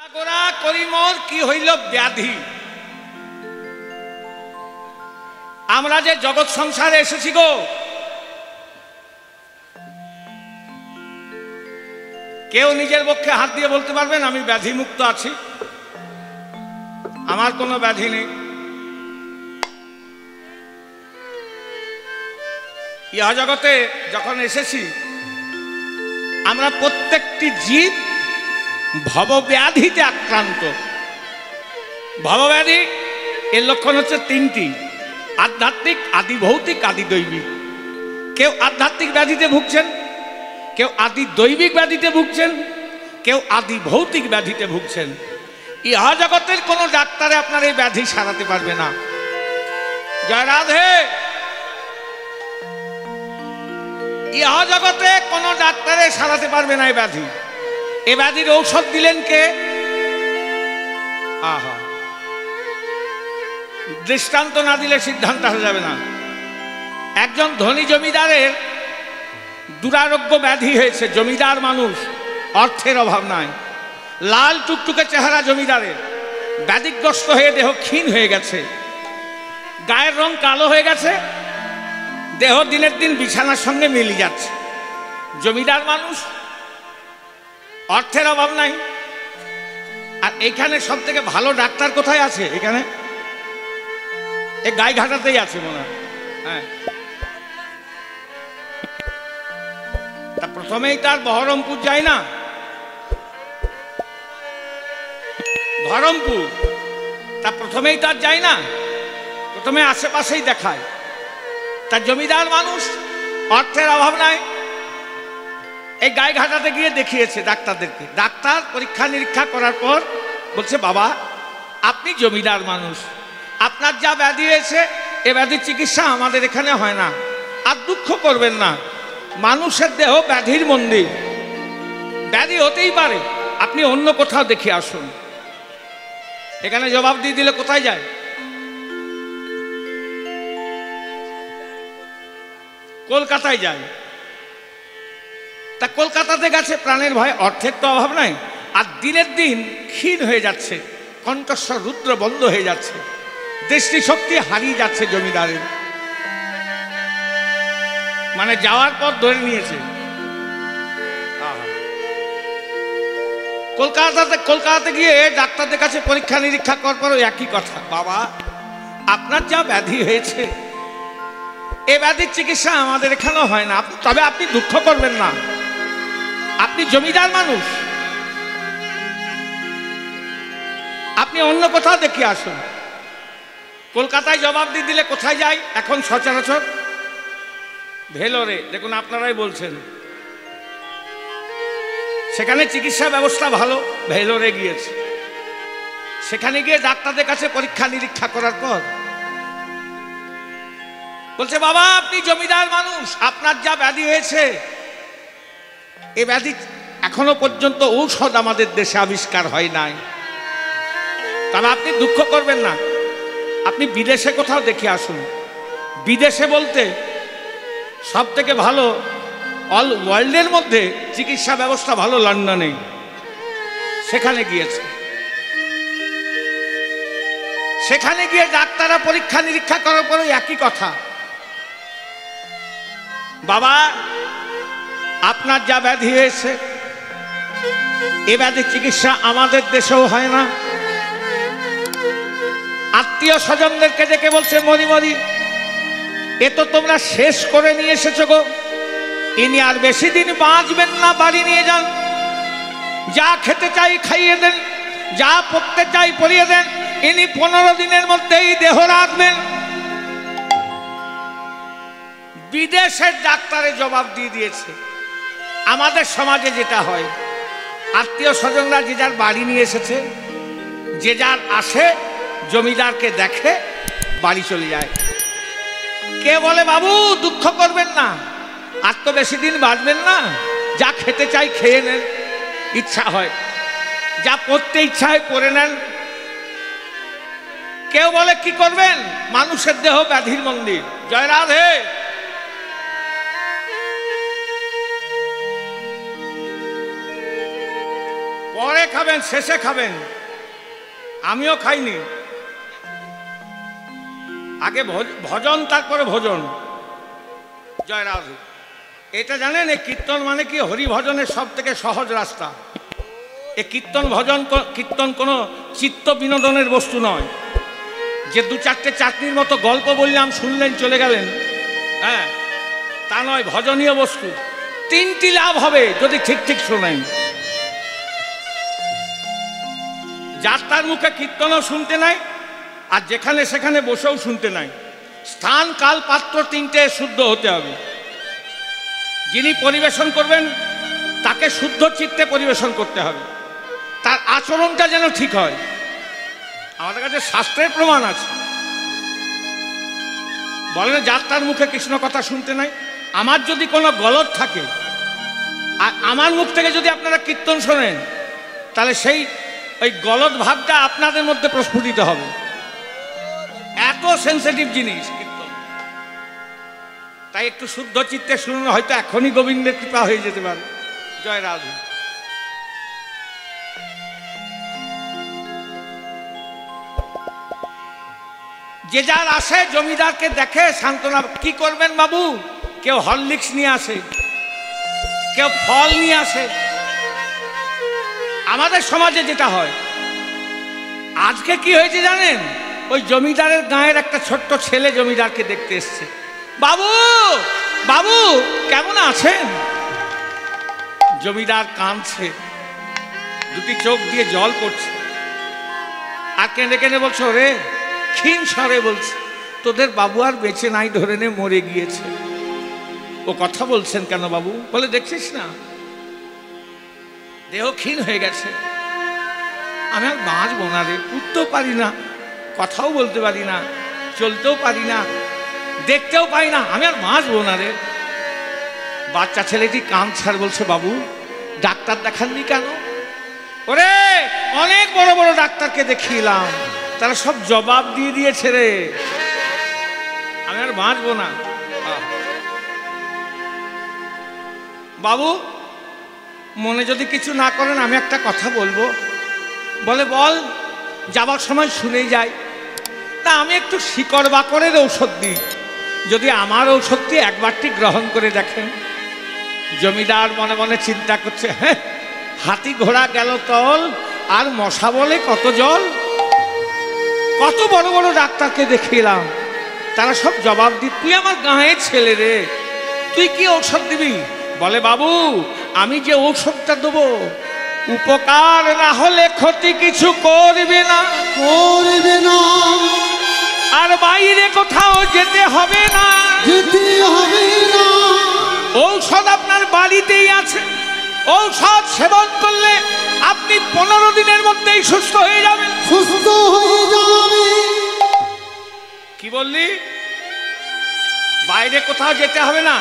গোরা করি মোর কি হইল ব্যাধি। আমরা যে জগৎ সংসারে এসেছি গো, কেউ নিজের পক্ষে হাত দিয়ে বলতে পারবেন আমি ব্যাধি মুক্ত আছি, আমার কোনো ব্যাধি নেই। ইহা জগতে যখন এসেছি আমরা প্রত্যেকটি জীব ভবব্যাধিতে আক্রান্ত। ভবব্যাধি এর লক্ষণ হচ্ছে তিনটি: আধ্যাত্মিক, আদি ভৌতিক, আদি দৈবিক। কেউ আধ্যাত্মিক ব্যাধিতে ভুগছেন, কেউ আদি দৈবিক ব্যাধিতে ভুগছেন, কেউ আদি ভৌতিক ব্যাধিতে ভুগছেন। ইহা জগতের কোনো ডাক্তারে আপনার এই ব্যাধি সারাতে পারবে না। জয় রাধে। ইহা জগতে কোনো ডাক্তারে সারাতে পারবে না এই ব্যাধি। এ ব্যাধির ঔষধ দিলেন কে? আহা, দৃষ্টান্ত না দিলে সিদ্ধান্ত হয়ে যাবে না। একজন ধনী জমিদারের দুরারোগ্য ব্যাধি হয়েছে। জমিদার মানুষ, অর্থের অভাব নাই, লাল টুকটুকে চেহারা জমিদারের, ব্যাধিগ্রস্ত হয়ে দেহ ক্ষীণ হয়ে গেছে, গায়ের রং কালো হয়ে গেছে, দেহ দিনের দিন বিছানার সঙ্গে মিলিয়ে যাচ্ছে। জমিদার মানুষ, অর্থের অভাব নাই। আর এখানে সব থেকে ভালো ডাক্তার কোথায় আছে? এখানে এই গাইঘাটাতেই আছে মনে হয়। হ্যাঁ, তা প্রথমেই তার বহরমপুর যায় না, ধরমপুর, তা প্রথমেই তার যায় না, প্রথমে আশেপাশেই দেখায়। তার জমিদার মানুষ, অর্থের অভাব নাই, এই গাইঘাটাতে গিয়ে দেখিয়েছে ডাক্তারদেরকে। ডাক্তার পরীক্ষা নিরীক্ষা করার পর বলছে, বাবা আপনি জমিদার মানুষ, আপনার যা ব্যাধি হয়েছে এ ব্যাধির চিকিৎসা আমাদের এখানে হয় না, আর দুঃখ করবেন না, মানুষের দেহ ব্যাধির মন্দির, ব্যাধি হতেই পারে, আপনি অন্য কোথাও দেখিয়ে আসুন। এখানে জবাব দিয়ে দিলে কোথায় যায়? কলকাতায় যায়। তা কলকাতাতে গেছে প্রাণের ভয়, অর্থের তো অভাব নাই, আর দিনের দিন ক্ষীণ হয়ে যাচ্ছে, কণ্ঠস্বর রুদ্র বন্ধ হয়ে যাচ্ছে, দৃষ্টিশক্তি হারিয়ে যাচ্ছে জমিদারের। মানে যাওয়ার পর ধরে নিয়েছে। কলকাতাতে গিয়ে ডাক্তারদের কাছে পরীক্ষা নিরীক্ষা করার পর একই কথা, বাবা আপনার যা ব্যাধি হয়েছে এ ব্যাধির চিকিৎসা আমাদের এখানেও হয় না, তবে আপনি দুঃখ করবেন না, আপনি জমিদার মানুষ, আপনি অন্য কোথাও দেখিয়ে আসুন। কলকাতায় জবাব দিয়ে দিলে কোথায় যায় এখন সচরাচর? ভেলোরে। দেখুন আপনারাই বলছেন সেখানে চিকিৎসা ব্যবস্থা ভালো, ভেলোরে গিয়েছে। সেখানে গিয়ে ডাক্তারদের কাছে পরীক্ষা নিরীক্ষা করার পর বলছে, বাবা আপনি জমিদার মানুষ, আপনার যা ব্যাধি হয়েছে এ ব্যাধি এখনো পর্যন্ত ঔষধ আমাদের দেশে আবিষ্কার হয় নাই, তবে আপনি দুঃখ করবেন না, আপনি বিদেশে কোথাও দেখে আসুন। বিদেশে বলতে সব থেকে ভালো, অল ওয়ার্ল্ডের মধ্যে চিকিৎসা ব্যবস্থা ভালো লন্ডনে, সেখানে গিয়েছে। সেখানে গিয়ে ডাক্তাররা পরীক্ষা নিরীক্ষা করার পরে একই কথা, বাবা আপনার যা ব্যাধি হয়েছে এ ব্যাধির চিকিৎসা আমাদের দেশেও হয় না। আত্মীয় স্বজনদেরকে ডেকে বলছে, মরি মরি এ তো তোমরা শেষ করে নিয়ে এসেছো গো, ইনি আর বেশি দিন বাঁচবেন না, বাড়ি নিয়ে যান, যা খেতে চাই খাইয়ে দেন, যা পড়তে চাই পড়িয়ে দেন, ইনি 15 দিনের মধ্যেই দেহ রাখবেন। বিদেশের ডাক্তারে জবাব দিয়ে দিয়েছে। আমাদের সমাজে যেটা হয়, আত্মীয় স্বজনরা যে যার বাড়ি নিয়ে এসেছে, যে যার আসে জমিদারকে দেখে বাড়ি চলে যায়। কে বলে, বাবু দুঃখ করবেন না, আর তো বেশি দিন বাঁচবেন না, যা খেতে চাই খেয়ে নেন, ইচ্ছা হয় যা পড়তে ইচ্ছা হয় পড়ে নেন। কেউ বলে কি করবেন, মানুষের দেহ ব্যাধির মন্দির। জয় রাধে। পরে খাবেন, শেষে খাবেন। আমিও খাইনি, আগে ভজন তারপরে ভোজন। জয় রাধে। এটা জানেন এই কীর্তন মানে কি? হরি ভজনের সব থেকে সহজ রাস্তা। এই কীর্তন ভজন, কীর্তন কোনো চিত্ত বিনোদনের বস্তু নয় যে দু চারটে চাটনির মতো গল্প বললাম, শুনলেন, চলে গেলেন। হ্যাঁ, তা নয়, ভজনীয় বস্তু। তিনটি লাভ হবে যদি ঠিক ঠিক শোনেন। যার তার মুখে কীর্তনও শুনতে নাই, আর যেখানে সেখানে বসেও শুনতে নাই। স্থান, কাল, পাত্র তিনটে শুদ্ধ হতে হবে। যিনি পরিবেশন করবেন তাকে শুদ্ধ চিত্তে পরিবেশন করতে হবে, তার আচরণটা যেন ঠিক হয়। আমাদের কাছে শাস্ত্রের প্রমাণ আছে। বলেন যার তার মুখে কৃষ্ণ কথা শুনতে নাই। আমার যদি কোনো গলদ থাকে আর আমার মুখ থেকে যদি আপনারা কীর্তন শোনেন, তাহলে সেই ওই গলদ ভাবটা আপনাদের মধ্যে প্রস্ফুটিত হবে। এত সেন্সিটিভ জিনিস কীর্তন। তাই একটু শুদ্ধ চিত্তে শুনুন, হয়তো এখনই গোবিন্দের কৃপা হয়ে যেতে পারে। জয় রাধে। যে যার আসে জমিদারকে দেখে সান্ত্বনা। কি করবেন বাবু? কেউ হরলিক্স নিয়ে আসে, কেউ ফল নিয়ে আসে। আমাদের সমাজে যেটা হয়, আজকে কি হয়েছে জানেন? ওই জমিদারের গাঁয়ের একটা ছোট্ট ছেলে জমিদারকে দেখতে এসছে। বাবু, বাবু কেমন আছেন? জমিদার কাঁদছে, দুটি চোখ দিয়ে জল পড়ছে, আর কেঁদে কেঁদে বলছো, রে ক্ষীণ স্বরে বলছে, তোদের বাবু আর বেঁচে নাই, ধরে নে মরে গিয়েছে। ও কথা বলছেন কেন বাবু? বলে দেখছিস না, দেহ ক্ষীণ হয়ে গেছে। আমি আর বাঁচবো না রে, উঠতেও পারি না, কথাও বলতে পারি না, চলতেও পারি না, দেখতেও পাই না, আমি আর বাঁচবো না রে। বাচ্চা ছেলেটি কাঁদছে আর বলছে, বাবু ডাক্তার দেখাননি কেন? ওরে অনেক বড় বড় ডাক্তারকে দেখিলাম, তারা সব জবাব দিয়ে দিয়েছে রে, আমি আর বাঁচবো না। বাবু মনে যদি কিছু না করেন আমি একটা কথা বলবো। বলে বল, যাবার সময় শুনে যাই। তা আমি একটু শিকড় বাকড়ের ঔষধ দিই, যদি আমার ঔষধটি একবারটি গ্রহণ করে দেখেন। জমিদার মনে মনে চিন্তা করছে, হ্যাঁ হাতি ঘোড়া গেল তল, আর মশা বলে কত জল। কত বড় বড় ডাক্তারকে দেখিলাম, তারা সব জবাব দি, তুই আমার গাঁয়ের ছেলে রে, তুই কি ঔষধ দিবি? বলে বাবু আমি যে ঔষধটা দেবো, উপকার না হলে ক্ষতি কিছু করবে না, করবে না, আর বাইরে কোথাও যেতে হবে না, যেতে হবে না। ঔষধ আপনার বাড়িতেই আছে। ঔষধ সেবন করলে আপনি 15 দিনের মধ্যেই সুস্থ হয়ে যাবেন। সুস্থ হয়ে যাবে। কি বললি? বাইরে কোথাও যেতে হবে না,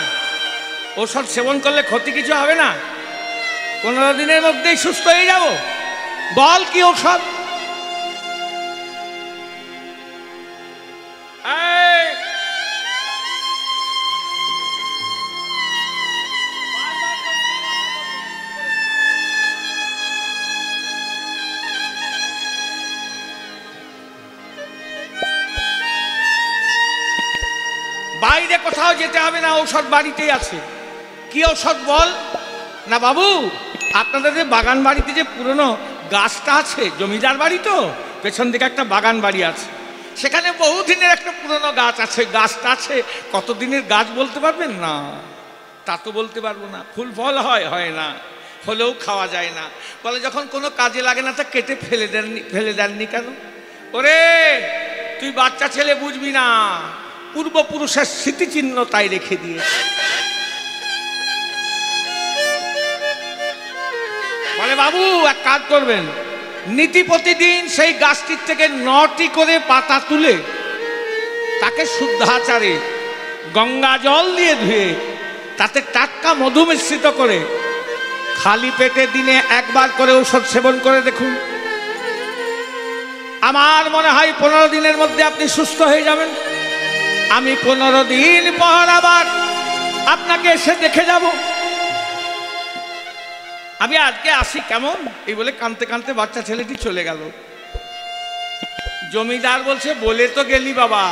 ঔষধ সেবন করলে ক্ষতি কিছু হবে না, 15 দিনের মধ্যেই সুস্থ হয়ে যাব। বল কি ঔষধ? বাইরে কোথাও যেতে হবে না, ঔষধ বাড়িতেই আছে। কি ঔষধ বল? না বাবু আপনাদের যে বাগান বাড়িতে যে পুরনো গাছটা আছে, জমিদার বাড়ি তো, পেছন দিকে একটা বাগান বাড়ি আছে, সেখানে বহুদিনের একটা পুরনো গাছ আছে। গাছটা আছে, কতদিনের গাছ বলতে পারবেন? না তা তো বলতে পারবো না। ফুল ফল হয় না, হলেও খাওয়া যায় না। বলে যখন কোনো কাজে লাগে না তা কেটে ফেলে দেননি কেন? ওরে তুই বাচ্চা ছেলে, বুঝবি না, পূর্বপুরুষের স্মৃতিচিহ্ন তাই রেখে দিয়ে। বলে বাবু এক কাজ করবেন, নীতি প্রতিদিন সেই গাছটির থেকে 9টি করে পাতা তুলে তাকে শুদ্ধাচারে গঙ্গা জল দিয়ে ধুয়ে তাতে টাটকা মধু মিশ্রিত করে খালি পেটে দিনে একবার করে ঔষধ সেবন করে দেখুন। আমার মনে হয় 15 দিনের মধ্যে আপনি সুস্থ হয়ে যাবেন। আমি 15 দিন পর আবার আপনাকে এসে দেখে যাব। আমি আজকে আসি কেমন, এই বলে কাঁদতে কাঁদতে বাচ্চা ছেলেটি চলে গেল। জমিদার বলছে, বলে তো গেলি বাবা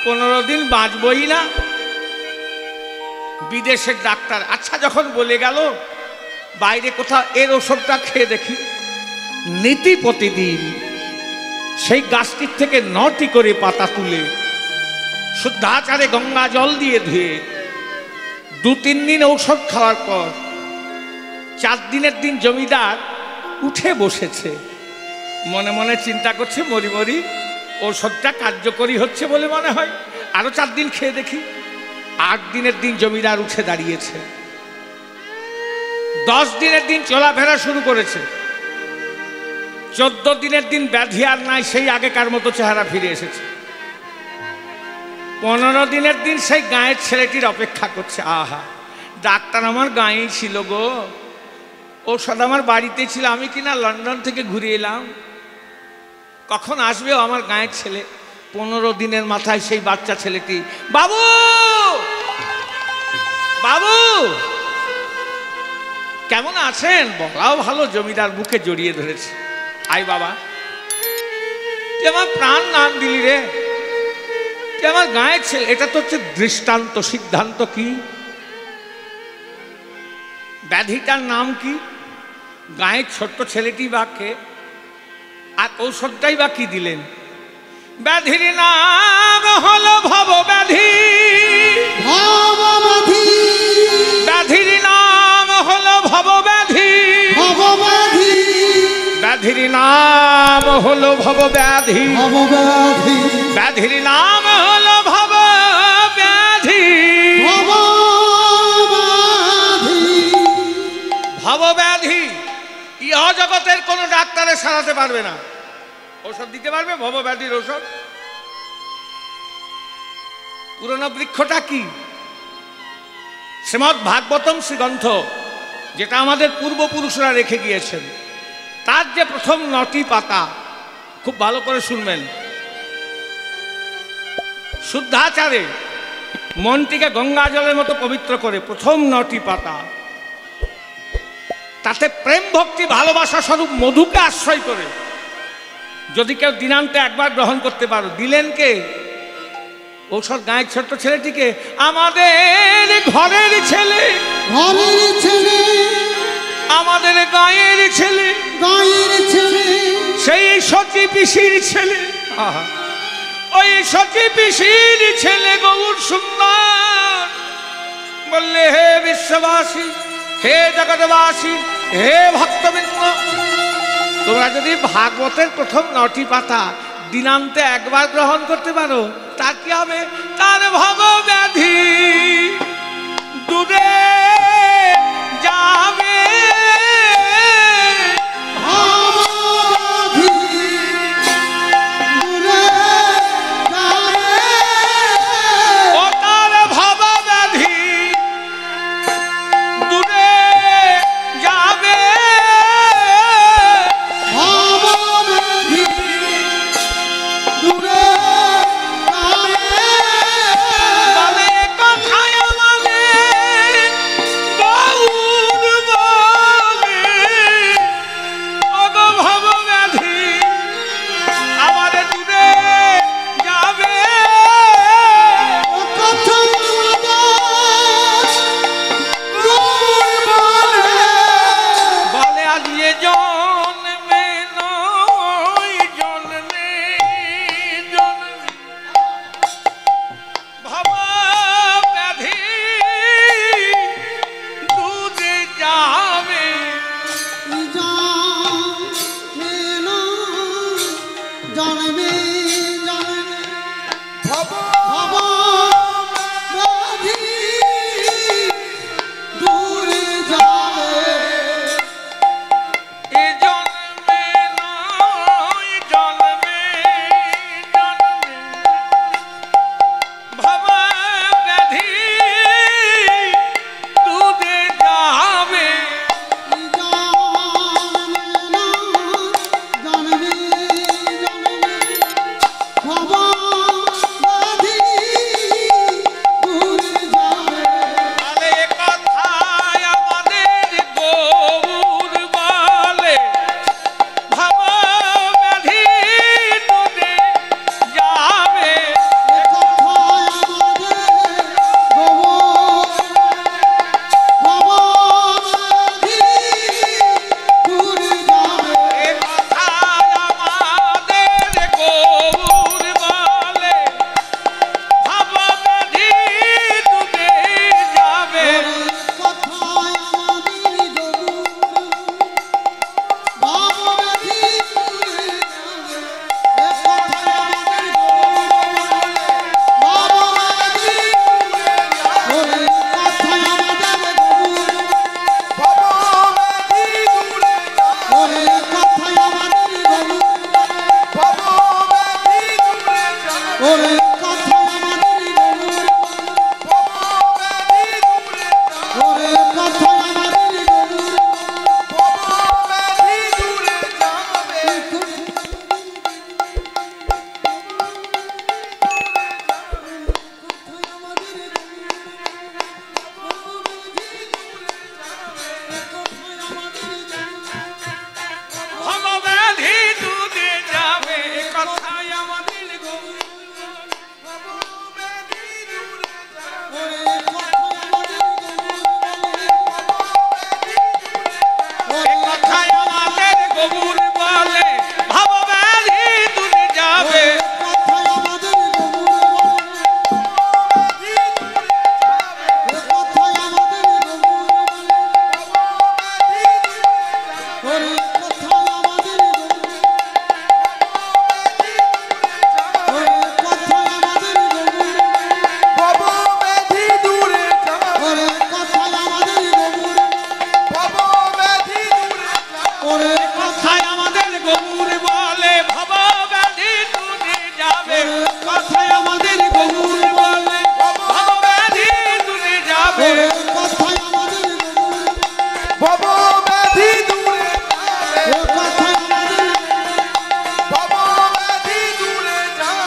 15 দিন বাঁচবই না। বিদেশের ডাক্তার, আচ্ছা যখন বলে গেল বাইরে কোথাও এর ওষুধটা খেয়ে দেখি। নীতি প্রতিদিন সেই গাছটির থেকে 9টি করে পাতা তুলে শুদ্ধাচারে গঙ্গা জল দিয়ে ধুয়ে 2-3 দিন ঔষধ খাওয়ার পর 4 দিনের দিন জমিদার উঠে বসেছে, মনে মনে চিন্তা করছে মরি মরি ঔষধটা কার্যকরী হচ্ছে বলে মনে হয়, আরো 4 দিন খেয়ে দেখি। 8 দিনের দিন জমিদার উঠে দাঁড়িয়েছে। 10 দিনের দিন চলাফেরা শুরু করেছে। 14 দিনের দিন ব্যাধি আর নাই, সেই আগেকার মতো চেহারা ফিরে এসেছে। 15 দিনের দিন সেই গাঁয়ের ছেলেটির অপেক্ষা করছে। আহা, ডাক্তার আমার গাঁয়েই ছিল গো, ঔষধ আমার বাড়িতে ছিল, আমি কিনা লন্ডন থেকে ঘুরে এলাম, কখন আসবে আমার গাঁয়ের ছেলে। 15 দিনের মাথায় সেই বাচ্চা ছেলেটি, বাবু বাবু কেমন আছেন বলাও ভালো, জমিদার বুকে জড়িয়ে ধরেছে। আয় বাবা, তুই আমার প্রাণ নাম দিলি রে, তুই আমার গাঁয়ের ছেলে। এটা তো হচ্ছে দৃষ্টান্ত, সিদ্ধান্ত কি, ব্যাধিটার নাম কি, গাঁয়ের ছোট্ট ছেলেটি বা কে, আর ঔষধটাই বা কি দিলেন। ব্যাধির নাম হলো ভব ব্যাধি, ব্যাধির নাম হলো ভব ব্যাধি, ব্যাধির নাম হলো ভব ব্যাধি, ব্যাধির নাম হলো ভব ব্যাধি, ভব ব্যাধি। ইহ জগতের কোন ডাক্তারে সারাতে পারবে না। ঔষধ দিতে পারবে ভব ব্যাধির ঔষধ? পুরনো বৃক্ষটা কি? শ্রীমদ্ ভাগবতম শ্রীগ্রন্থ, যেটা আমাদের পূর্বপুরুষরা রেখে গিয়েছেন, তার যে প্রথম 9টি পাতা, খুব ভালো করে শুনবেন। শুদ্ধাচারে মনটিকে গঙ্গা জলের মতো পবিত্র করে প্রথম 9টি পাতা, তাতে প্রেম ভক্তি ভালোবাসা স্বরূপ মধুকে আশ্রয় করে যদি কেউ দিনান্তে একবার গ্রহণ করতে পারো। দিলেন কে? ঔষধ গায়ের ছোট্ট ছেলেটিকে, আমাদের ঘরের ছেলে, ঘরের ছেলে, আমাদের গায়ের ছেলে, গায়ের ছেলে, সেই সচি পিসির ছেলে। ওই সচি পিসির ছেলে গৌর সুন্দর বললে, হে বিশ্ববাসী, হে জগৎবাসী, হে ভক্তবৃন্দ, তোমরা যদি ভাগবতের প্রথম 9টি পাতা দিনান্তে একবার গ্রহণ করতে পারো, তার কি হবে? তার ভব ব্যাধি দূরে যাবে, ও তার ভব ব্যাধি দূরে যাবে, বলে কথায় আমাদের গৌর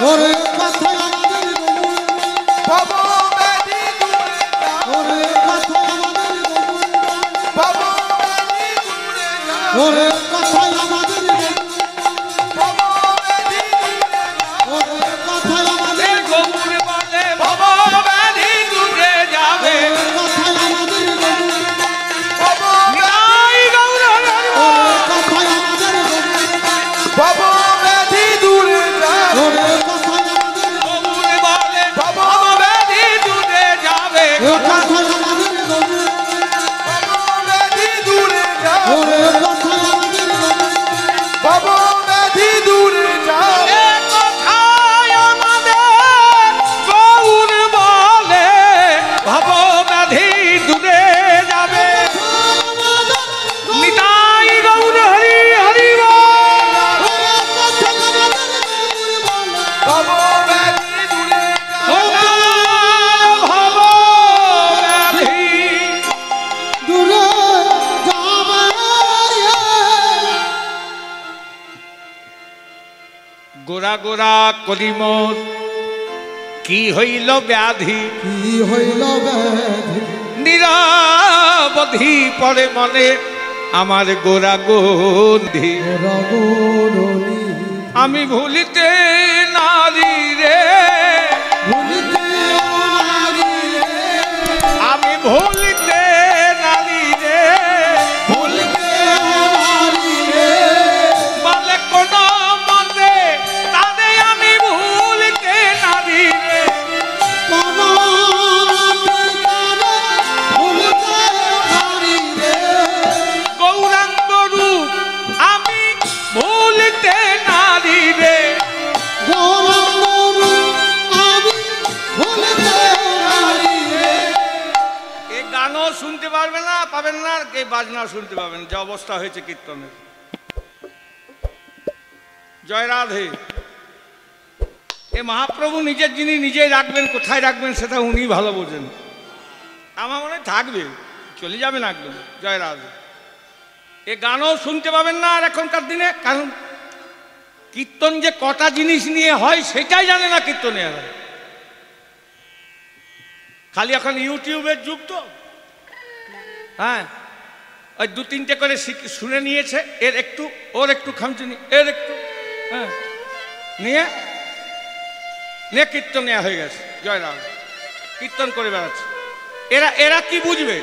ওরে কথায় আমাদের ভব ব্যাধি দূরে যাও ওরে কথায় আমাদের ভব ব্যাধি দূরে যাও ওরে কথায় আমাদের ভব ব্যাধি দূরে যাও ওরে কথায় আমাদের গৌর বলে ভব ব্যাধি দূরে যাবে কথায় আমাদের ভব নিতাই গৌর হরি বল। ওরে কথায় আমাদের ভব ব্যাধি দূরে যাও ওরে কথায় আমাদের গৌর বলে ভব ভব ব্যাধি দূরে যাবে কথায় আমাদের ভব ব্যাধি দূরে যাও ওরে কথায় আমাদের ভব ব্যাধি দূরে যাও এ কথায় আমাদের গৌর বলে ভব ব্যাধি দূরে যাবে নিতাই গৌর হরি হরি বল। ভব ব্যাধি দূরে যাও ভব ব্যাধি দূরে যাবে গোরা গোরা কলিমোর কি হইল ব্যাধি কি হইল ব্যাধি নিরবধি পরে মনে আমার গোরা গন্ধি রগরলি আমি ভুলিতে নারী রে ভুলিতে নারী রে আমি ভুলিতে নারী রে ভুলিতে নারী রে বলে কোন মতে তাদের আমি ভুলিতে নারী রে কোন ঠিকানা ভুলিতে নারী রে গৌরাঙ্গ রূপ আমি ভুলিতে নারী রে গৌরাঙ্গ আমি ভুলিতে নারী রে এই গানও শুনতে পারবে না পাবেন না এই বাজনাও শুনতে পাবেন যে অবস্থা হয়েছে কীর্তনের জয় রাধে এ মহাপ্রভু নিজের জিনিস নিজেই রাখবেন কোথায় রাখবেন সেটা উনি ভালো বোঝেন আমার মনে হয় থাকবে চলে যাবেন একদম জয় রাধে এ গানও শুনতে পাবেন না আর এখনকার দিনে কারণ কীর্তন যে কটা জিনিস নিয়ে হয় সেটাই জানে না কীর্তনে খালি এখন ইউটিউবের যুগ তো হ্যাঁ ওই দু তিনটে করে শুনে নিয়েছে এর একটু ওর একটু খামচুনি এর একটু হ্যাঁ নিয়ে নিয়ে কীর্তন নেওয়া হয়ে গেছে জয় রাম কীর্তন করে বেড়াচ্ছে এরা এরা কি বুঝবে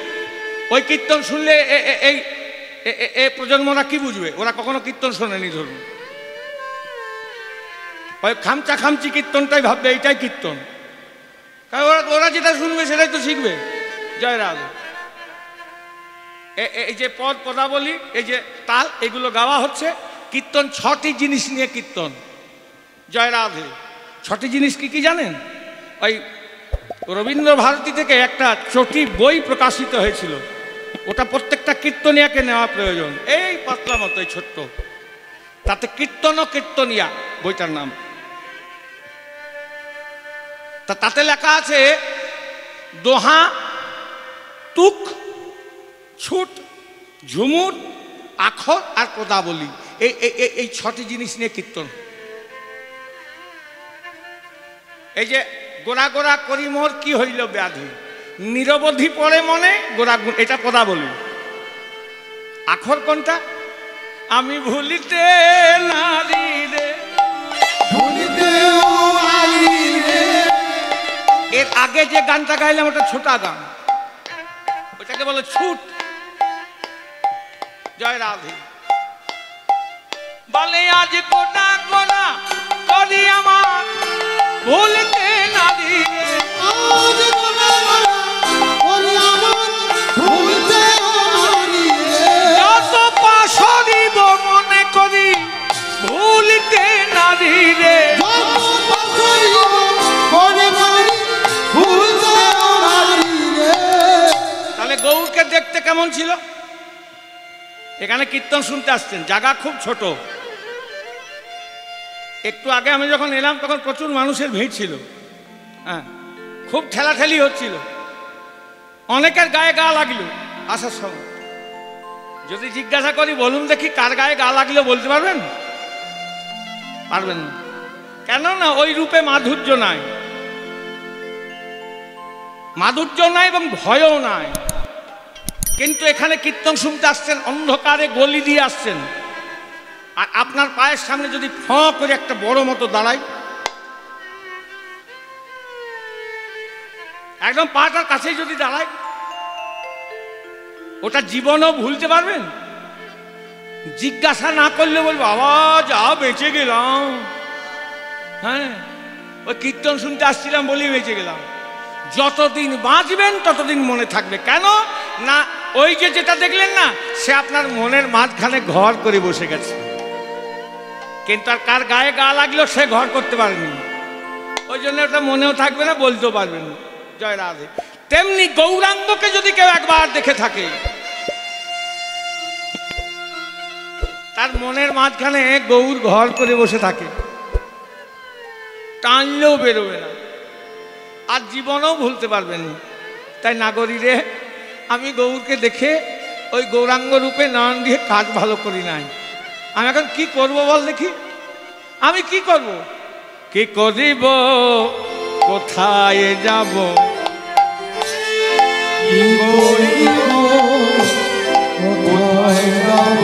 ওই কীর্তন শুনলে এই এই প্রজন্মরা কি বুঝবে ওরা কখনো কীর্তন শোনেনি ধরুন ওই খামচা খামচি কীর্তনটাই ভাববে এইটাই কীর্তন কারণ ওরা যেটা শুনবে সেটাই তো শিখবে জয় রাম এই যে পদ পদাবলী এই যে তাল এগুলো গাওয়া হচ্ছে কীর্তন ছটি জিনিস নিয়ে কীর্তন জয় রাধে ছটি জিনিস কি কি জানেন ওই রবীন্দ্র ভারতী থেকে একটা চটি বই প্রকাশিত হয়েছিল ওটা প্রত্যেকটা কীর্তনিয়াকে নেওয়া প্রয়োজন এই পাতলা মতো এই ছোট্ট তাতে কীর্তন ও কীর্তনিয়া বইটার নাম তাতে লেখা আছে দোহা তুক ছুট ঝুমুর আখর আর পদাবলী এই ছটি জিনিস নিয়ে কীর্তন এই যে গোড়া গোড়া করি মোর কি হইল ব্যাধি নিরবধি পড়ে মনে গোড়া এটা পদাবলী আখর কোনটা আমি ভুলিতে নারী রে ভুলিতে নারী রে এর আগে যে গানটা গাইলাম ওটা ছোটা গান ওটাকে বলে ছুট জয় রাধে বলে আজ গোটা গোটা করি আমার ভুলতে নারী রে আজ গোনা গোনা ওরে আমার ভুলিতে নারী রে যত পাশরিব মনে করি ভুলতে নারী রে যত পাশরিব মনে করি ভুলিতে নারী রে তাহলে গৌরকে দেখতে কেমন ছিল এখানে কীর্তন শুনতে আসছেন জায়গা খুব ছোট একটু আগে আমি যখন এলাম তখন প্রচুর মানুষের ভিড় ছিল হ্যাঁ খুব ঠেলাঠেলি হচ্ছিল অনেকের গায়ে গা লাগলো আসার সময় যদি জিজ্ঞাসা করি বলুন দেখি কার গায়ে গা লাগলো বলতে পারবেন পারবেন না কেননা ওই রূপে মাধুর্য নাই, মাধুর্য নাই এবং ভয়ও নাই। কিন্তু এখানে কীর্তন শুনতে আসছেন, অন্ধকারে গলি দিয়ে আসছেন, আর আপনার পায়ের সামনে যদি ফঁ করে একটা বড় মতো দাঁড়ায়, একদম পাটার কাছেই যদি দাঁড়ায়, ওটা জীবনও ভুলতে পারবেন? জিজ্ঞাসা না করলে বলবো বাবা যা বেঁচে গেলাম, হ্যাঁ ওই কীর্তন শুনতে আসছিলাম বলেই বেঁচে গেলাম। যতদিন বাঁচবেন ততদিন মনে থাকবে। কেন না, ওই যে যেটা দেখলেন না, সে আপনার মনের মাঝখানে ঘর করে বসে গেছে, কিন্তু আর কার গায়ে গা লাগলো সে ঘর করতে পারেনি, ওই জন্য ওটা মনেও থাকবে না, বলতেও পারবেন না। জয় রাধে। তেমনি গৌরাঙ্গকে যদি কেউ একবার দেখে থাকে, তার মনের মাঝখানে গৌর ঘর করে বসে থাকে, টানলেও বেরোবে না, আর জীবনও ভুলতে পারবেন না। তাই নাগরীরে, আমি গৌরকে দেখে ওই গৌরাঙ্গ রূপে নাম দিয়ে কাজ ভালো করি নাই। আমি এখন কি করব বল দেখি, আমি কি করব? কি করিব, কোথায় যাব, কি করিব, কোথায় যাব,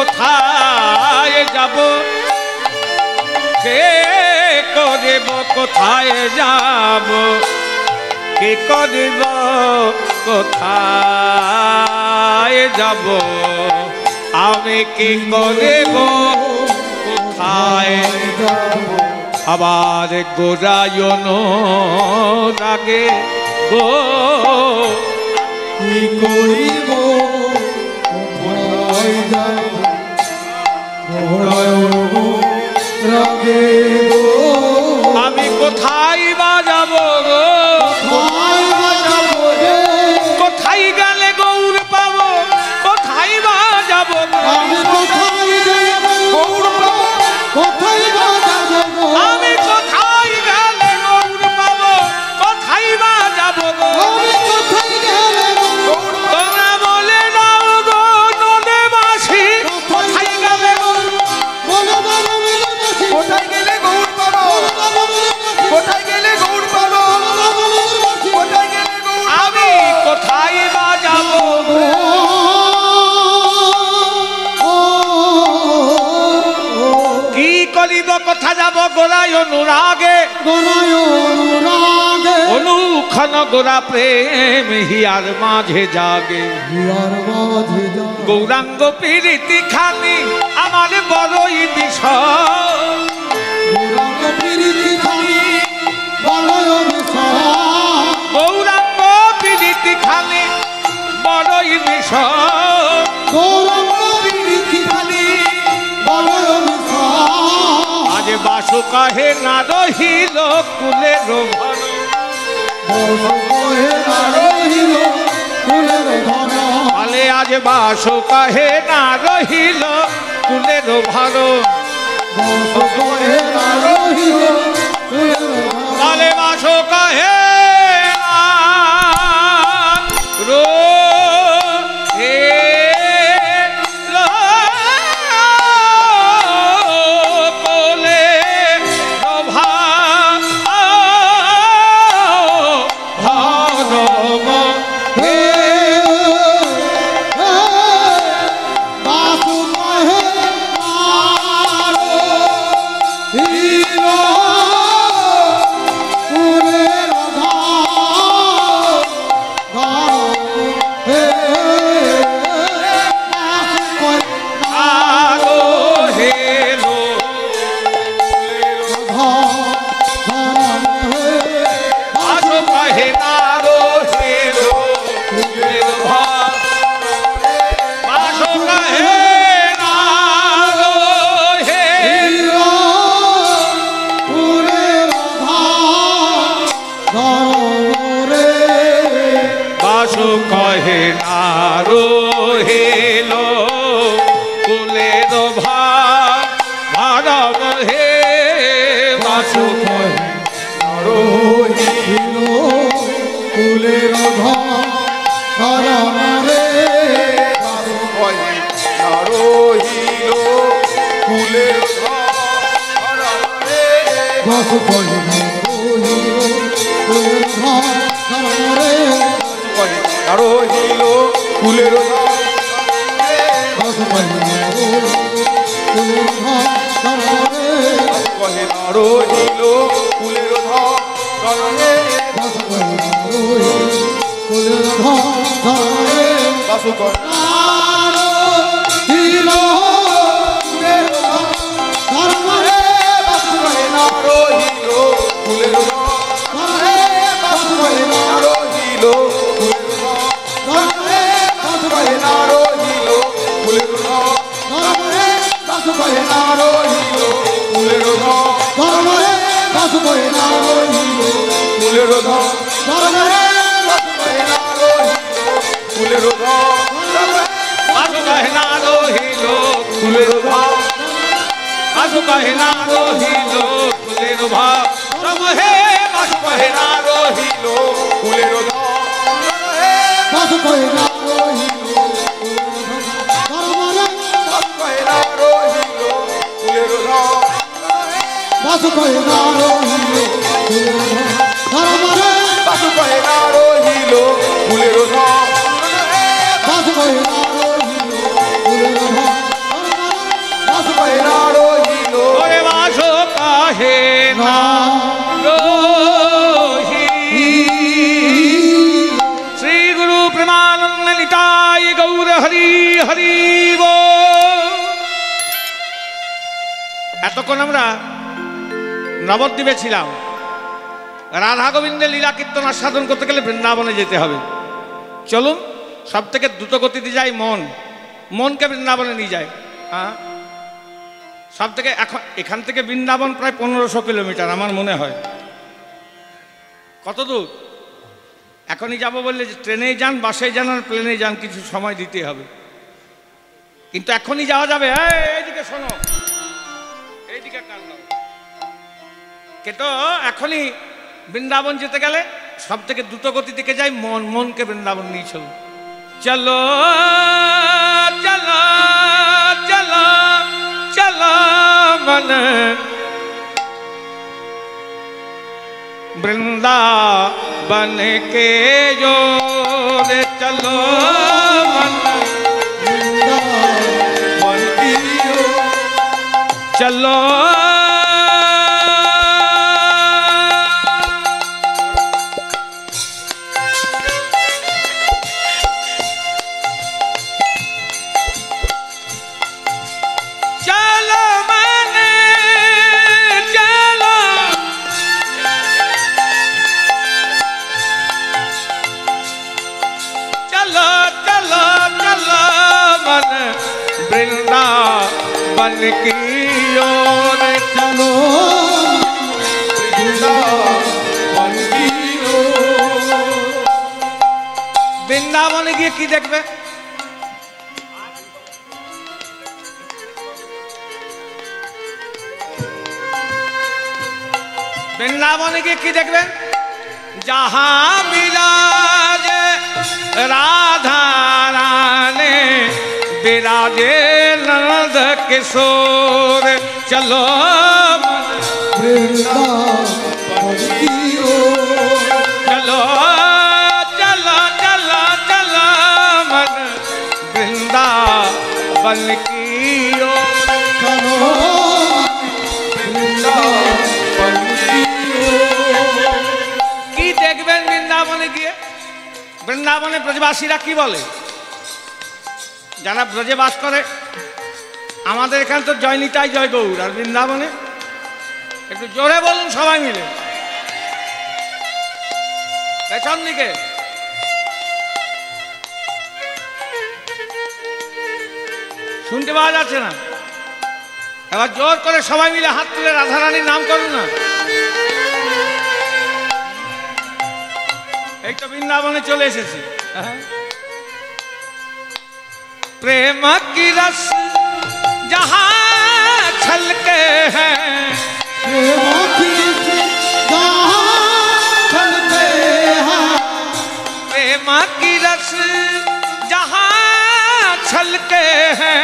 কোথায় যাব, কে করিব, কোথায় যাব, কে করিব, কোথায় যাব, আমি কি করিব, কোথায় যাব, আবার গোরায়ন রাগে গো, কি করিব, কোথায় যাব, রাগে গো, আমি কোথায় বা যাব গো, কোথায় যাব রে, কোথায় গেলে গৌর পাবো, কোথায় বা যাব গো, আমি কোথায় যাব গৌর পাবো, কোথায় বা যাব গো, আমি কোথায় গেলে গৌর পাবো, কোথায় বা যাব গো, আমি কোথায় গেলে গৌর পাবো, তোমরা বলে দাও গো নদেবাসী, কোথায় গেলে গৌর, বলো বলো মিলেমিশে, কোথায় গেলে গৌর পাবো, বলো মিলেমিশে, কোথায় গেলে গৌর পাবো, বলো মিলেমিশে, কোথায় গেলে গৌর আমি কোথায় বা যাব গো, কি করিব, কোথা যাব, গোরায় অনুরাগে, গোরায় অনুরাগে, অনুক্ষণ গোরা প্রেম হিয়ার মাঝে জাগে, হিয়ার মাঝে জাগে, গৌরাঙ্গ প্রীতি খানি আমার বড়ই বিষয়, গৌরাঙ্গ প্রীতি খানি বড়ই বিষয়, গৌরাঙ্গ প্রীতি খানি বড়ই বিষয়, গৌরাঙ্গ প্রীতি খানি বড়ই বিষয়, আজ বাসু কহে না রহিল কুলের ঘর, বসো কহে না রহিল ফুলের ধন, আলে আজ বাসু কহে না রহিল কুলের ঘর, বসো কহে না রহিল ফুলের ধন, আলে বাসু কহে না রহিল কুলের ঘর, হে হে বাসু কহে না রহিল ফুলের ধন, বাসু কহে না রহিল কুলের ভারব হে বাসু কহে রহিল কুলের ধরণ রে বাসু কহে না রহিল কুলের ধরণ রে বাসু কহে না রহিল কুলের ধরণ রে কহে না রহিল কুলের বাসু কহে না রহিল কুলের ধরণ রে কহে না রহিল কুলের ধরণ রে বাসু কহে না রহিল কুলের ধরণ রে বাসু কহে কহে না রহিল কুলের ধরণ রে বাসু কহে না রহিল কুলের ধরণ রে বাসু কহে না রহিল কুলের ধরণ রে বাসু কহে না রহিল কুলের ধরণ রে বাসু কহে না রহিল কুলের ধরণ রে বাসু কহে না রহিল কুলের ধরণ রে বাসু কহে না রহিল কুলের ধরণ বাসু কহে না রহিল কুলের ভারব হে বাসু কহে না রহিল কুলের ধরণ রে বাসু কহে না রহিল বাসু কহে না রহিল কুলের ধরণ রে বাসু কহে না রহিল ধরম রে বাসু কহে না রহিল কুলের ধরণ রে বাসু কহে না রহিল কুলের ধরম বাসু কহে না রহিল ওরে বাসু কহে না শ্রী গুরু প্রেমানন্দ নিতাই গৌর হরি হরি বল। এতক্ষণ আমরা নবদ্বীপে ছিলাম। রাধা গোবিন্দের লীলা কীর্তন আস্বাদন করতে গেলে বৃন্দাবনে যেতে হবে। চলুন, সব থেকে দ্রুত গতিতে যাই মনকে বৃন্দাবনে নিয়ে যায়। হ্যাঁ, সব থেকে এখান থেকে বৃন্দাবন প্রায় 1500 কিলোমিটার আমার মনে হয়। কত দূর? এখনই যাব বললে যে ট্রেনেই যান, বাসে যান আর প্লেনে যান, কিছু সময় দিতে হবে। কিন্তু এখনই যাওয়া যাবে। এইদিকে শোনো, এইদিকে কান দাও। কিন্তু এখনই বৃন্দাবন যেতে গেলে সব থেকে দ্রুত গতি থেকে যাই মনকে বৃন্দাবন নিয়ে চলো। চলো চলো চলো চলো মন বৃন্দাবন के जोर चलो मन चलो बन की ओर चलो বৃন্দাবনে গিয়ে কি দেখবে? বৃন্দাবনে গিয়ে কি দেখবেন? जहाँ विराजे राधा रानी विराजे नंद किशोर चलो वृंदावन की ओर चलो चलो चलो चलो मन वृंदावन की ओर चलो वृंदावन की ओर কি দেখবেন বৃন্দাবনে গিয়ে? বৃন্দাবনে ব্রজবাসীরা কি বলে? যারা ব্রজে বাস করে, আমাদের এখানে তো জয় নিতাই জয় গৌর, আর বৃন্দাবনে একটু জোরে বলুন সবাই মিলে, পেছন দিকে। শুনতে পাওয়া যাচ্ছে না? এবার জোর করে সবাই মিলে হাত তুলে রাধারানীর নাম করুন না। এই তো বৃন্দাবনে চলে এসেছি। प्रेम की रस जहाँ छलके हैं, प्रेम की जहाँ छलके हैं, प्रेम की रस जहाँ छलके हैं,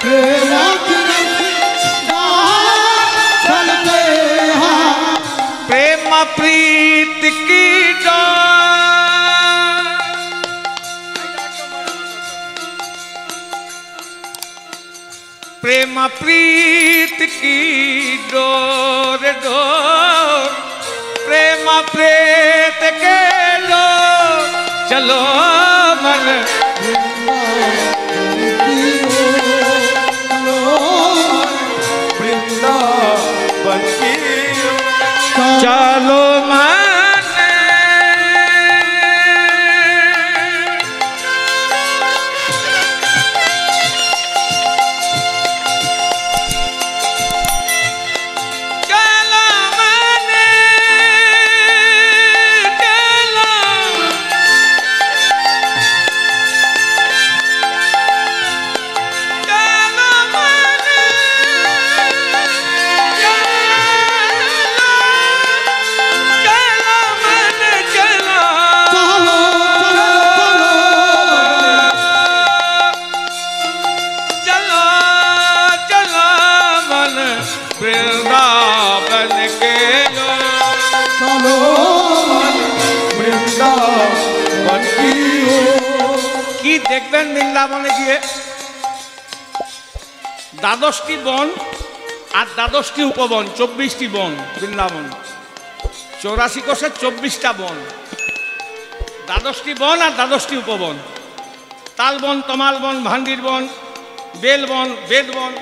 प्रेम की रस जहाँ छलके हैं, प्रेम प्रीत की डोर, प्रेम प्रीत की डोर डोर, प्रेम प्रेत के डोर, चलो मन वृंदावन की चलो मन वृंदावन के चलो वृंदावन কি দেখবেন বৃন্দাবনে গিয়ে দ্বাদশটি বন আর দ্বাদশটি উপবন, 24টি বন বৃন্দাবন, 84 কোষের 24টা বন, দ্বাদশটি বন আর দ্বাদশটি উপবন, তালবন, তমালবন, ভান্ডির বন, বেলবন, বেদবন,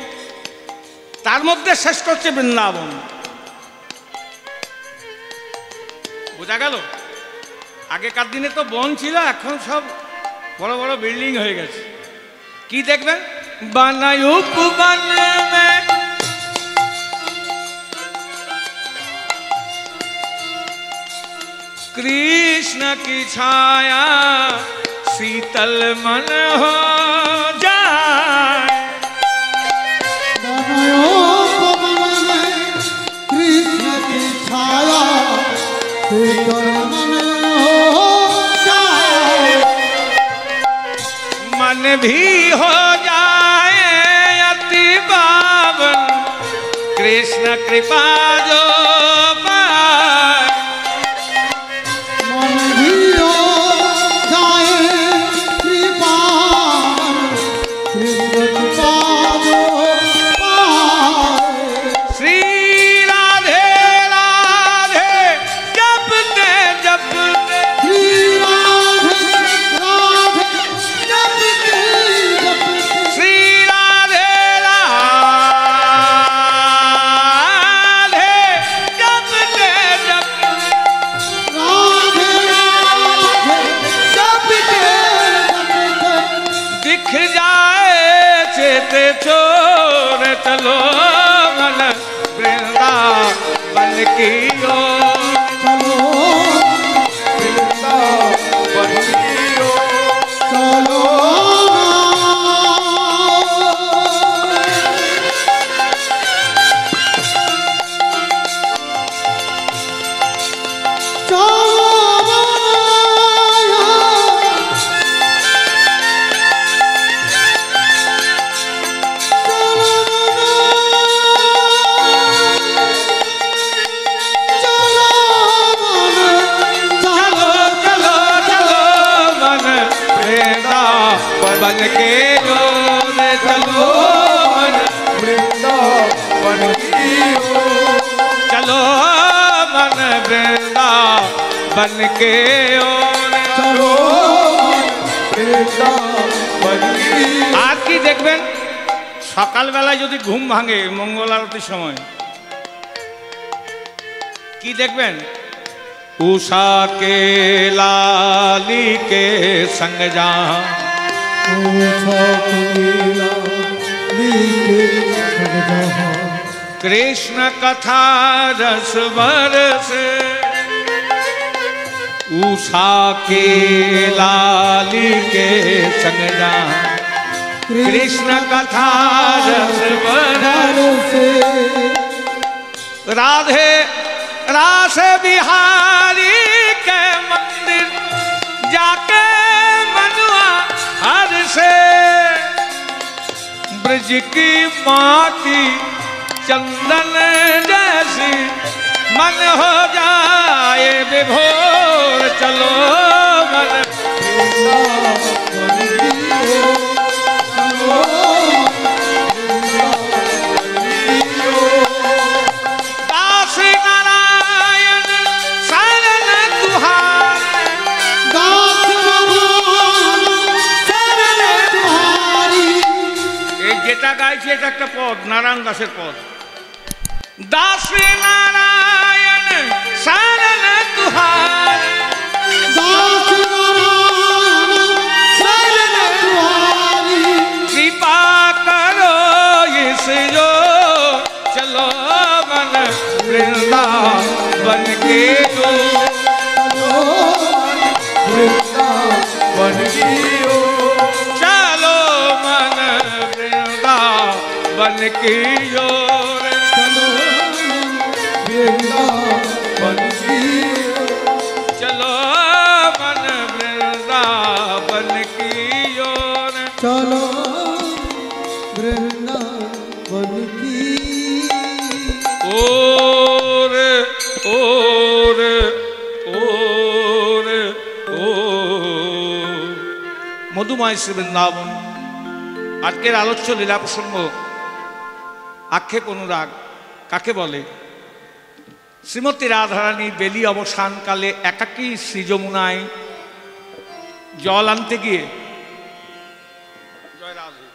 তার মধ্যে শেষ করছে বৃন্দাবন। বোঝা গেল? আগেকার দিনে তো বন ছিল, এখন সব বড় বড় বিল্ডিং হয়ে গেছে। কি দেখবেন? বানাই উপবন মে कृष्ण की छाया शीतल मन हो जाए, कृष्ण की छाया शीतल मन हो जाए, मन भी हो जाए अति पावन, कृष्ण कृपा जो पाए, मन भी हो जाए कृपा, कृष्ण कृपा जो पाए। श्री राधे राधे जपते जपते, श्री राधे राधे जपते जपते, श्री राधे राधे जपते जपते, राधे राधे जपते जपते, दिख जाए चेते चोर, चलो मन वृंदावन की ओर, चलो वृंदावन की ओर। चलो बन के ओर, चलो मन वृंदावन की ओर। चलो मन वृंदावन के ओर, चलो वृंदावन की ओर। আর কি দেখবেন? সকালবেলায় যদি ঘুম ভাঙে মঙ্গল আরতির সময়, কি দেখবেন? उषा के लाली के संग जहाँ, कृष्ण कथा रस बरस, उषा के लाली के संग जा कृष्ण कथा रस से राधे रास बिहारी के मंदिर जाके मनवा हर से ब्रज की माटी चंदन जैसी मन हो जाए विभोर चलो मन दास नारायण शरण तुहारे दास शरण तुम्हारी এই যেটা গাইছে এটা একটা পদ নারায়ণ দাসের পদ दास नारायण शरण तुहारे दास शरण तुम्हारी कृपा करो इस जो चलो मन वृंदावन के जो वृंदावन की ओर चलो मन वृंदावन की ओर वृंदावन की ओर चलो मन वृंदावन की ओर चलो वृंदावन की ओर ओर ओर ओर মধুময় শ্রী বৃন্দাবন আজকের আলোচ্য লীলা প্রসঙ্গ আক্ষেপ অনুরাগ কাকে বলে শ্রীমতী রাধারানী বেলি অবসানকালে একাকী শ্রী যমুনায় জল আনতে গিয়ে জয় রাধে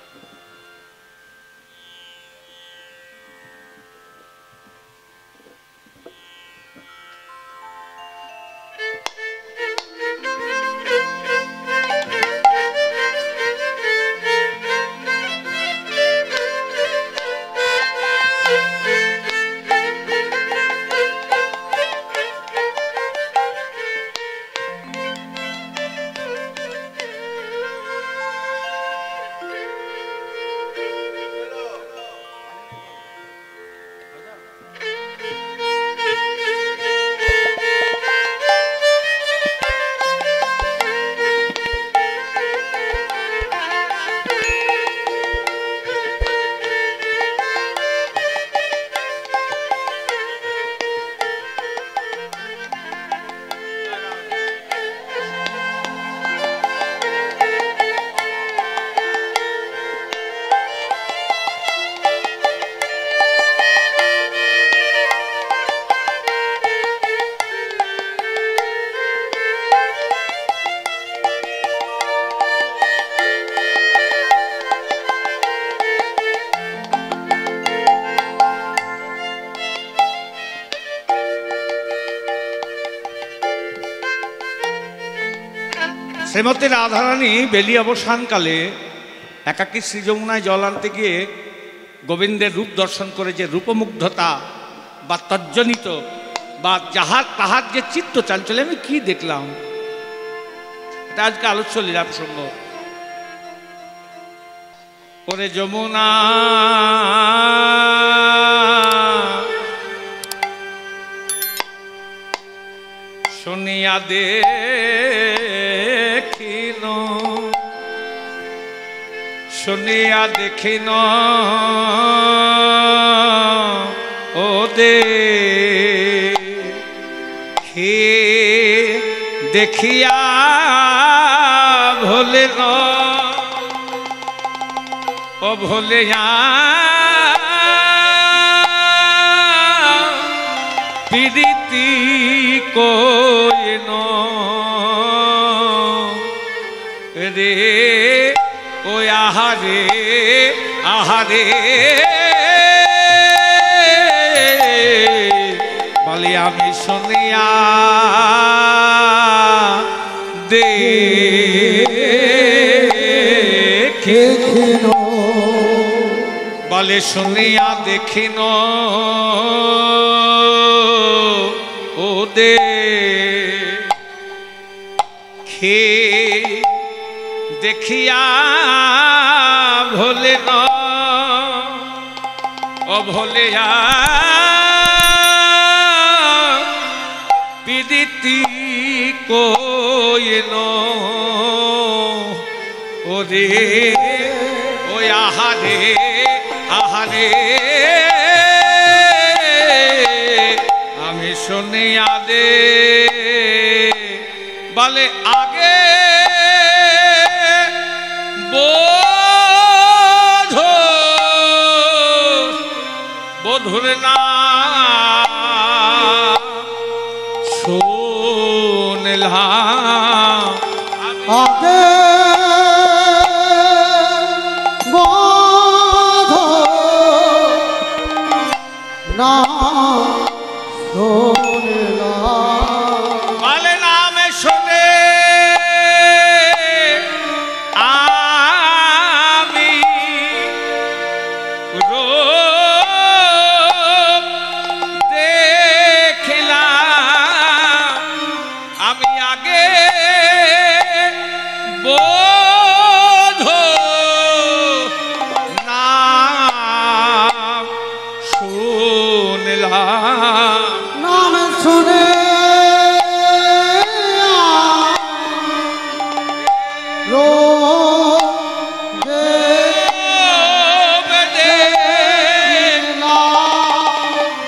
শ্রীমতী রাধারানী বেলি অবসানকালে একাকী শ্রী যমুনায় জল আনতে গিয়ে গোবিন্দের রূপ দর্শন করে যে রূপমুগ্ধতা বা তজ্জনিত বা যাহার তাহার যে চিত্ত চাঞ্চল্য আমি কি দেখলাম এটা আজকে আলোচ্য লীলা প্রসঙ্গ ওরে যমুনা শুনিয়া দেখিন শুনিয়া দেখিন ও দে দেখিয়া ভোলে ন ও ভোলে প্রীতি কোন রে ও আহারে আহারে বলে আমি শুনিয়া দেখিন বলে শুনিয়া দেখিন ও দে দেখে দেখিয়া ভোলে ন অভোলেয়া পিদিতি কইন ওরে ওই আহারে আহারে আমি শুনিয়া দে বলে আগে বধুর না শুনলাম আগে বধো না শুনলাম বলে নাম শুনে আমি রূপ দেখিলাম আমি আগে বোধ নাম শুনলাম নাম শুনে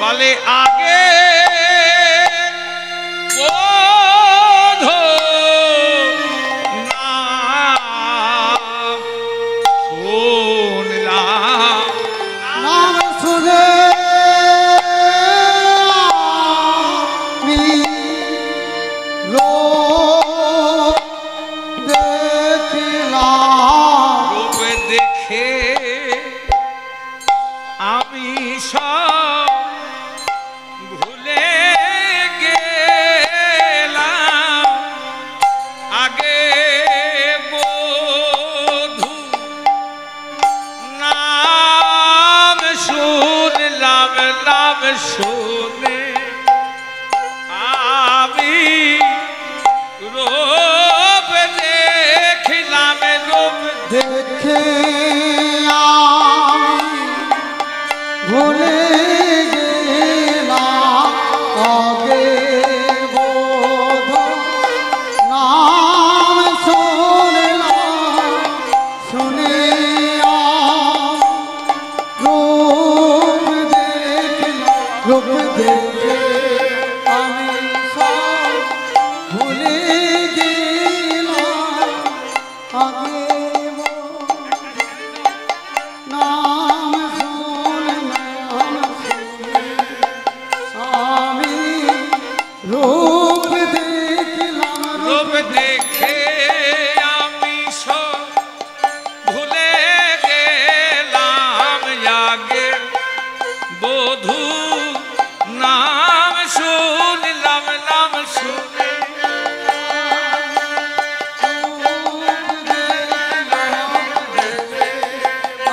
বলে আগে বোধ নাম শুনলাম নাম শুনে আমি রূপ দেখিলাম রূপ দেখে আমি সব ভুলে গেলাম আগে বধূ নাম শুনলাম নাম শুনে আমি রূপ দেখিলাম রূপ দেখে ভুলে গেলাম আগে বোধ নাম শুনলাম শুনে রূপ দেখলাম রূপ দেখে আমি সব ভুলে গেলাম আগে নাম শুনলাম আমি রূপ দেখলাম রূপ দেখে আমি সব ভুলে গেলাম আগে বধূ নাম শুনলাম নাম শুনে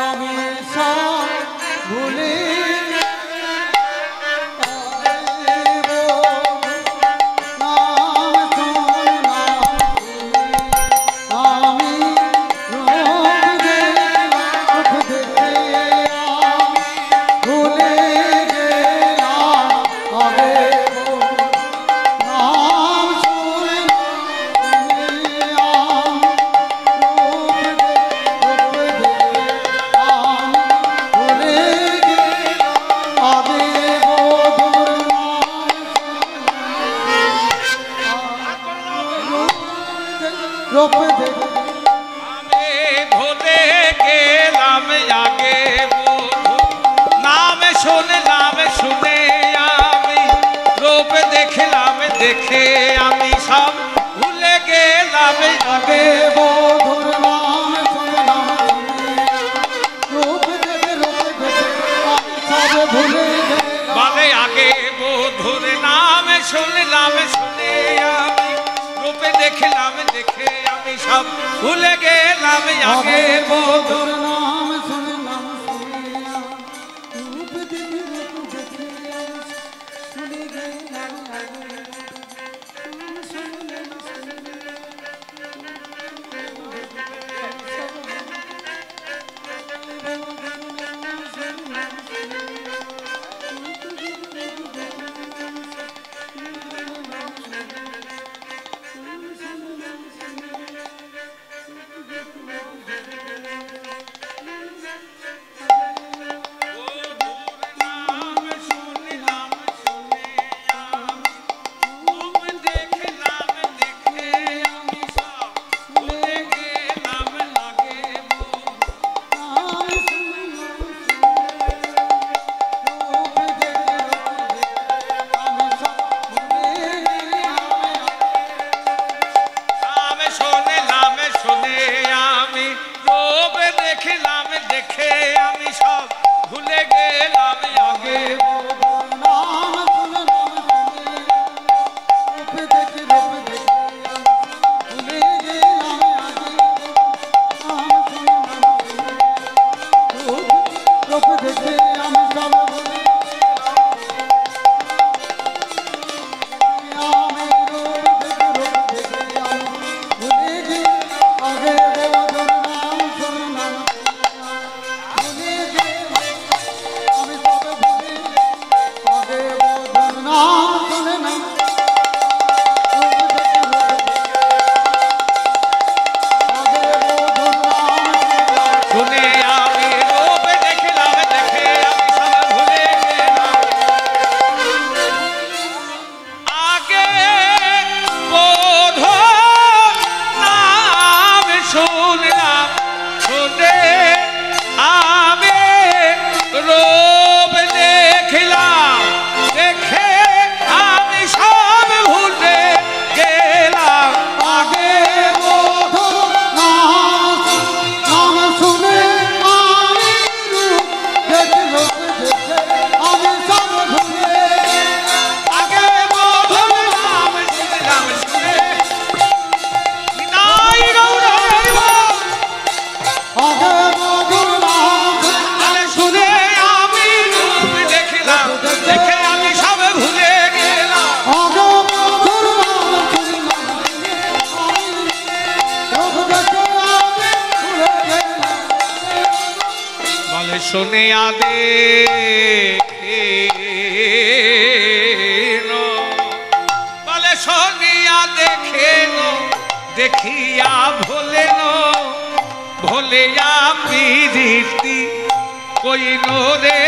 আমি সব ভুলে নাম শুনলাম আমি রূপ দেখলাম দেখে ভুলে গেলাম আগে নাম শুনলাম রূপ দেখে আমি ভুলে গেলাম আগে বধূ নাম শুনলাম শুনে আমি রূপ দেখলাম দেখে আমি সব ভুলে গেলাম আগে বধুর নাম শুনলাম রূপ দেখে আমি সব ভুলে গেলাম বলে আগে বধুর নাম শুনলাম শুনে আমি রূপে দেখলাম দেখে আমি সব ভুলে গেলাম আগে বধুর বধুর নাম শুনলাম রূপ দেখে শুনে গেলাম দেখলাম দেখে আমি সব ভুলে গেলাম আগে শুনে আদে বলে শুনিয়া দেখে দেখিয়া ভোলে ভোলিয়া প্রীতি কইল রে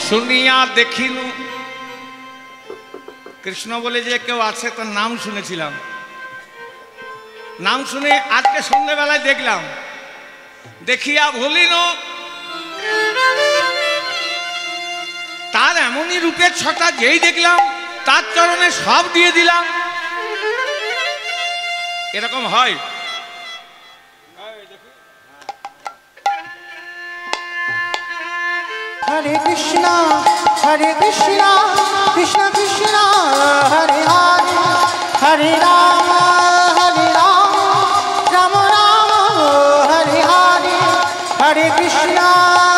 শুনিয়া দেখিনু কৃষ্ণ বলে যে কেউ আছে তার নাম শুনেছিলাম নাম শুনে আজকে সন্ধ্যাবেলায় দেখলাম দেখিয়া ভুলিল তার এমনই রূপের ছটা যেই দেখলাম তার চরণে সব দিয়ে দিলাম এরকম হয় Hare Krishna, Krishna Krishna, Hare Hare, Hare Rama, Rama Rama, Hare Hare, Hare Krishna.